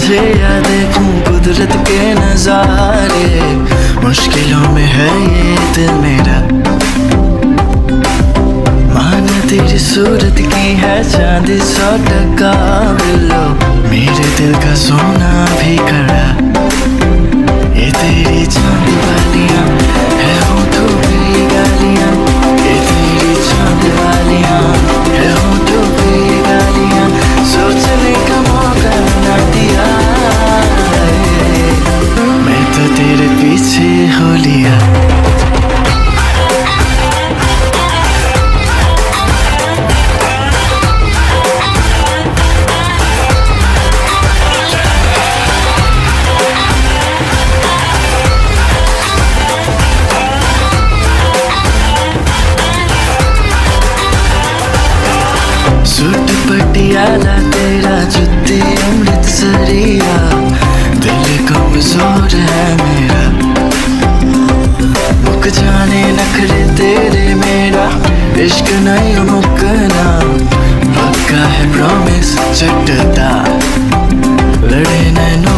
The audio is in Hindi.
तुझे या देखूं कुदरत के नजारे, मुश्किलों में है ये दिल मेरा। माना तेरी सूरत की है चांदी 100% बिल्लो, मेरे दिल का सोना भी खड़ा। ये तेरी चांदी वालियां है होठों पे ये गालियां, ये तेरी चांदी वालियां है होठों पे ये गालियां, सोचने का मौका ना दिया। मैं तो तेरे पीछे हो लिया। सूट पटियाला तेरा, जुत्ती अमृतसरिया, दिल कमजोर है मेरा। मुक जाने नखरे तेरे मेरा, इश्क नहीं मुकना, पक्का है प्रॉमिस चटता। लड़े नैनों